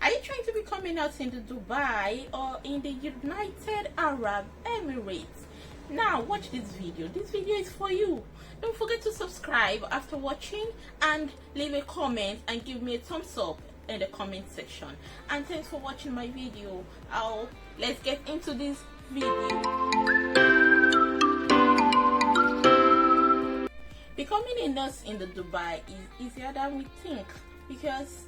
Are you trying to become a nurse in the Dubai or in the United Arab Emirates? Now watch this video. This video is for you. Don't forget to subscribe after watching and leave a comment and give me a thumbs up in the comment section. And thanks for watching my video. Let's get into this video. Becoming a nurse in the Dubai is easier than we think, because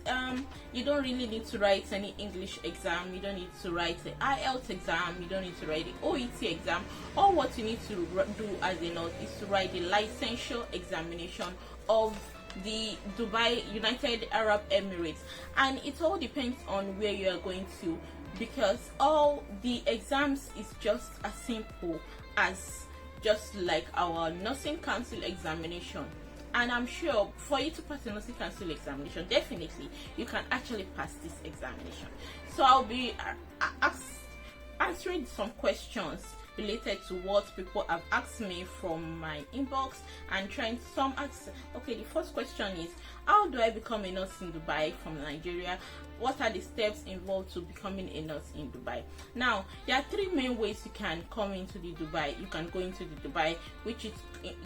you don't really need to write any English exam, you don't need to write the IELTS exam, you don't need to write the OET exam. All what you need to do as a nurse is to write the licensure examination of the Dubai United Arab Emirates, and it all depends on where you are going to, because all the exams is just as simple as just like our nursing council examination. And I'm sure for you to pass the nursing council examination, definitely you can actually pass this examination. So I'll be answering some questions related to what people have asked me from my inbox, and trying some ask. Okay, the first question is, how do I become a nurse in Dubai from Nigeria? What are the steps involved to becoming a nurse in Dubai? Now, there are three main ways you can come into the Dubai. You can go into the Dubai, which is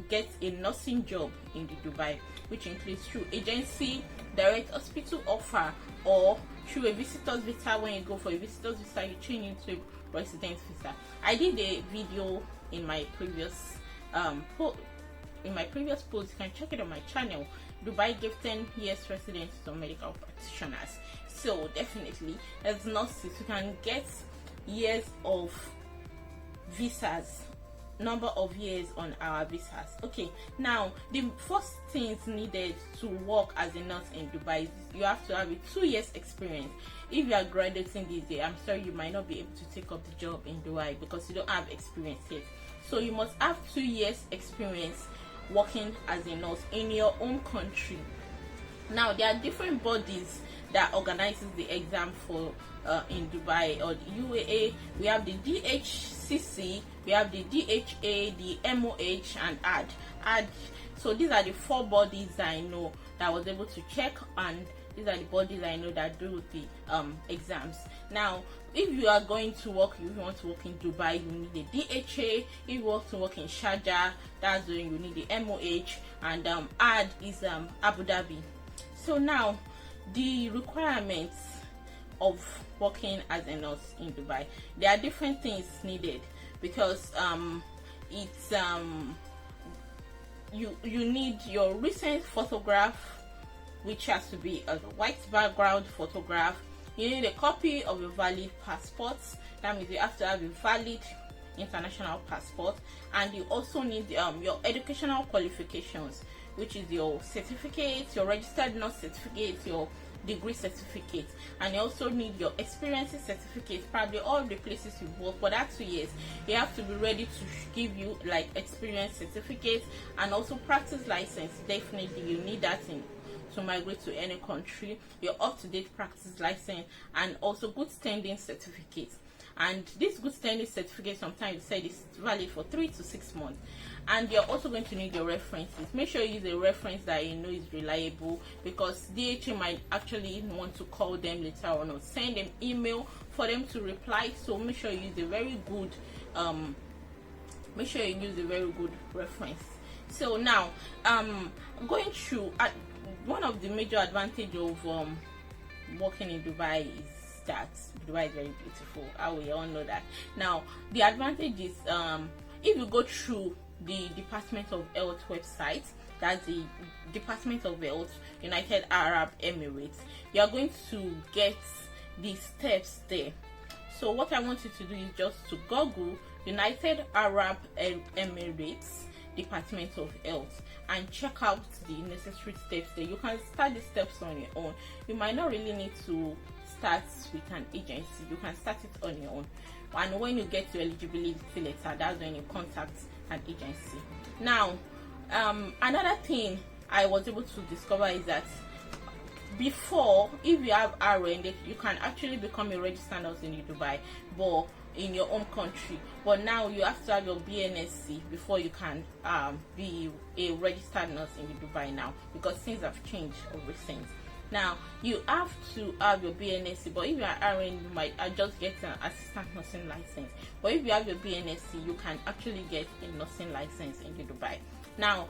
get a nursing job in the Dubai, which includes through agency, direct hospital offer, or through a visitor's visa. When you go for a visitor's visa, you change into a resident visa. I did a video in my previous post. You can check it on my channel. Dubai gave 10 years residence to medical practitioners. So definitely, as nurses, you can get years of visas, number of years on our visas. Okay, now the first things needed to work as a nurse in Dubai is you have to have a 2 years experience. If you are graduating this year, I'm sorry, you might not be able to take up the job in Dubai because you don't have experience yet. So you must have 2 years experience working as a nurse in your own country. Now there are different bodies that organizes the exam for in Dubai or the UAE. We have the DHCC, we have the DHA, the MOH, and AD. So these are the 4 bodies that I know that I was able to check, and these are the bodies I know that do the exams. Now, if you are going to work, if you want to work in Dubai, you need a DHA. If you want to work in Sharjah, that's when you need the MOH, and AD is Abu Dhabi. So now, the requirements of working as a nurse in Dubai, there are different things needed, because it's you need your recent photograph, which has to be a white background photograph. You need a copy of a valid passport. That means you have to have a valid international passport, and you also need your educational qualifications, which is your certificate, your registered nurse certificate, your degree certificate, and you also need your experiences certificate, probably all the places you work for that 2 years. You have to be ready to give you like experience certificate, and also practice license. Definitely you need that to migrate to any country. Your up-to-date practice license, and also good standing certificate. And this good standing certificate sometimes said is valid for 3 to 6 months. And you're also going to need your references. Make sure you use a reference that you know is reliable, because DHA might actually want to call them later on or send them email for them to reply. So make sure you use a very good reference. So now going through one of the major advantage of working in Dubai is that Dubai is very beautiful. We all know that. Now the advantage is if you go through the Department of Health website, that's the Department of Health, United Arab Emirates, you are going to get the steps there. So what I want you to do is just to Google United Arab Emirates Department of Health and check out the necessary steps there. You can start the steps on your own. You might not really need to start with an agency. You can start it on your own, and when you get your eligibility letter, that's when you contact an agency. Now another thing I was able to discover is that before, if you have RN, you can actually become a registered nurse in Dubai, but in your own country. But now you have to have your BNSC before you can be a registered nurse in Dubai now, because things have changed of recent. Now you have to have your BNSC, but if you are RN, you might just get an assistant nursing license. But if you have your BNSC, you can actually get a nursing license in Dubai. Now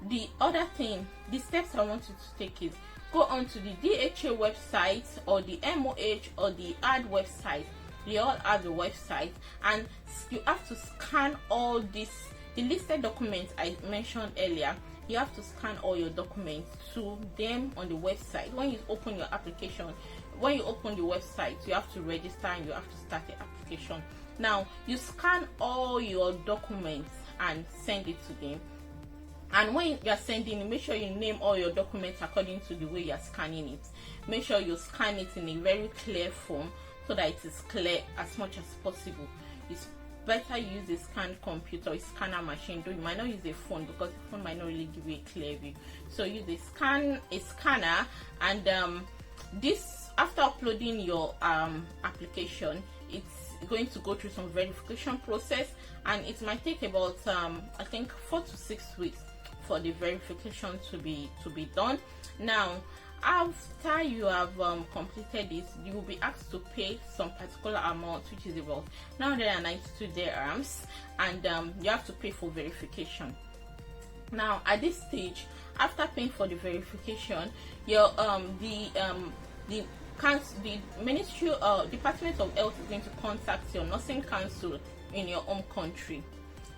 the other thing, the steps I want you to take is go on to the DHA website or the MOH or the AD website. They all have the website, and you have to scan all these, the listed documents I mentioned earlier. You have to scan all your documents to them on the website. When you open your application, when you open the website, you have to register and you have to start the application. Now you scan all your documents and send it to them. And when you are sending it, make sure you name all your documents according to the way you are scanning it. Make sure you scan it in a very clear form so that it is clear as much as possible. It's better use a scan computer, a scanner machine, though you might not use a phone because the phone might not really give you a clear view. So use a scanner, and this, after uploading your application, it's going to go through some verification process, and it might take about I think 4 to 6 weeks for the verification to be done. Now after you have completed this, you will be asked to pay some particular amount, which is about 992 dirhams, and you have to pay for verification. Now at this stage, after paying for the verification, your the Ministry Department of Health is going to contact your nursing council in your home country.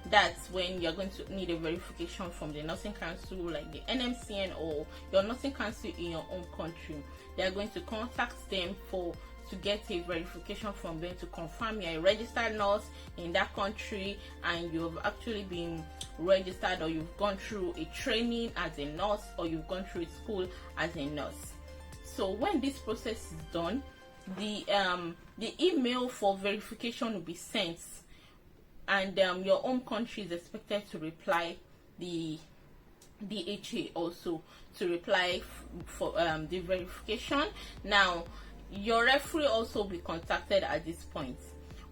That's when you're going to need a verification from the nursing council, like the NMCN or your nursing council in your own country. They are going to contact them to get a verification from them to confirm you're a registered nurse in that country and you've actually been registered, or you've gone through a training as a nurse, or you've gone through a school as a nurse. So when this process is done, the email for verification will be sent, and your home country is expected to reply, the DHA also to reply for the verification. Now your referee also will be contacted at this point.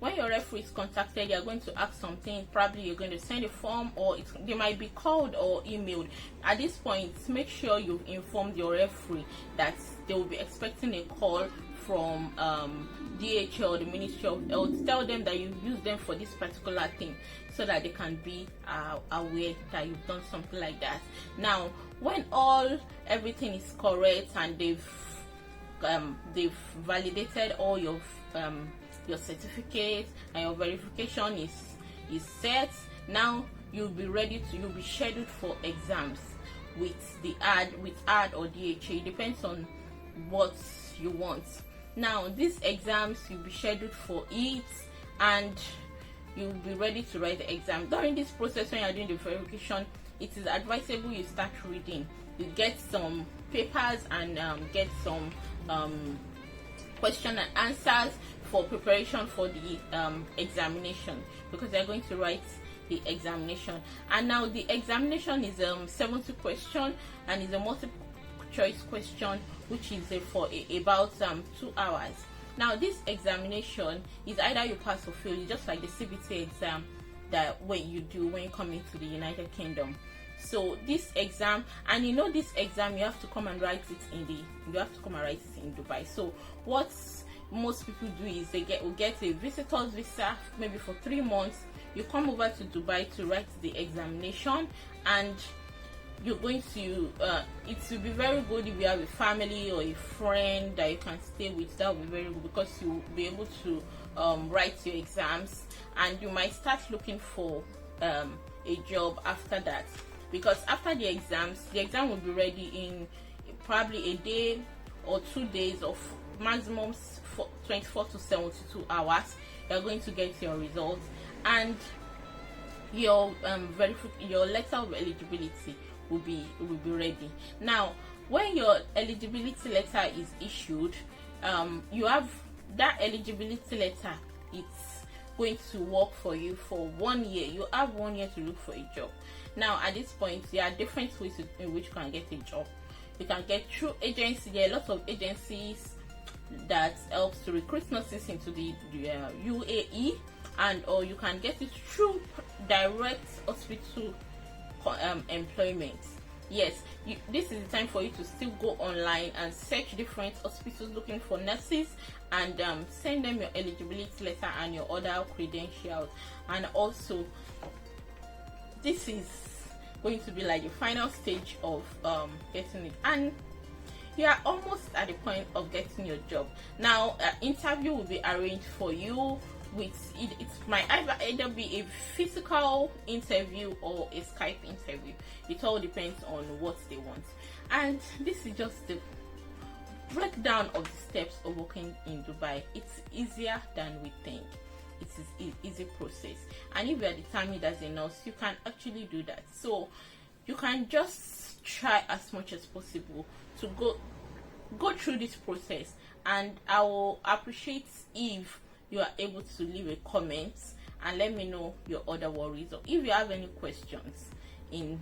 When your referee is contacted, you're going to ask something. Probably you're going to send a form, or they might be called or emailed. At this point, make sure you've informed your referee that they will be expecting a call from DHA or the Ministry of Health. Tell them that you use them for this particular thing, so that they can be aware that you've done something like that. Now, when everything is correct and they've validated all your certificate and your verification is set, now you'll be scheduled for exams with AD or DHA. It depends on what you want. Now these exams, you'll be scheduled for it, and you'll be ready to write the exam. During this process, when you're doing the verification, it is advisable you start reading. You get some papers and get some question and answers for preparation for the examination, because they're going to write the examination. And now the examination is 70 question, and is a multiple choice question, which is for about 2 hours. Now this examination is either you pass or fail. It's just like the CBT exam that when you come into the United Kingdom. So this exam, and this exam, you have to come and write it in Dubai. So what most people do is they get a visitor's visa, maybe for 3 months. You come over to Dubai to write the examination, and you're going to it will be very good if you have a family or a friend that you can stay with. That will be very good, because you'll be able to write your exams, and you might start looking for a job after that, because after the exam will be ready in probably a day or 2 days, of maximum 24 to 72 hours. You're going to get your results, and your letter of eligibility will be ready. Now when your eligibility letter is issued, you have that eligibility letter. It's going to work for you for 1 year. You have 1 year to look for a job. Now at this point, there are different ways in which you can get a job. You can get through agency. There are lots of agencies that helps to recruit nurses into the UAE, or you can get it through direct hospital employment. yes, this is the time for you to still go online and search different hospitals looking for nurses, and send them your eligibility letter and your other credentials. And also, this is going to be like the final stage of getting it, and you are almost at the point of getting your job. Now, interview will be arranged for you. It might either be a physical interview or a Skype interview. It all depends on what they want. And this is just the breakdown of the steps of working in Dubai. It's easier than we think. It is an easy process, and if you are determined as a nurse, you can actually do that. So you can just try as much as possible to go through this process, and I will appreciate if you are able to leave a comment and let me know your other worries, or if you have any questions in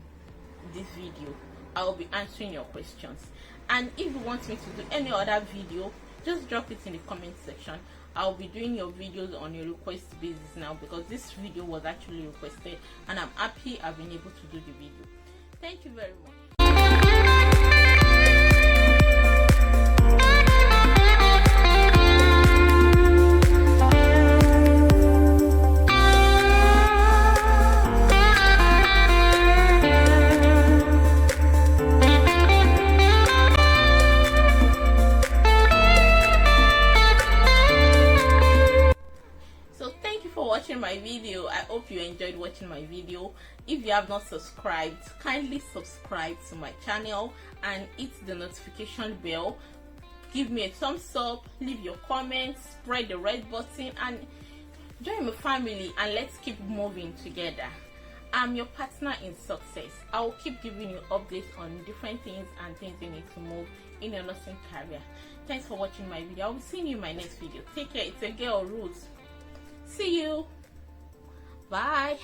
this video, I will be answering your questions. And if you want me to do any other video, just drop it in the comment section. I'll be doing your videos on a request basis now, because this video was actually requested, and I'm happy I've been able to do the video. Thank you very much. Watching my video. I hope you enjoyed watching my video. If you have not subscribed, kindly subscribe to my channel and hit the notification bell. Give me a thumbs up, leave your comments, spread the red button, and join my family, and let's keep moving together. I'm your partner in success. I will keep giving you updates on different things and things you need to move in your nursing career. Thanks for watching my video. I will see you in my next video. Take care. It's a girl, Ruth. See you. Bye.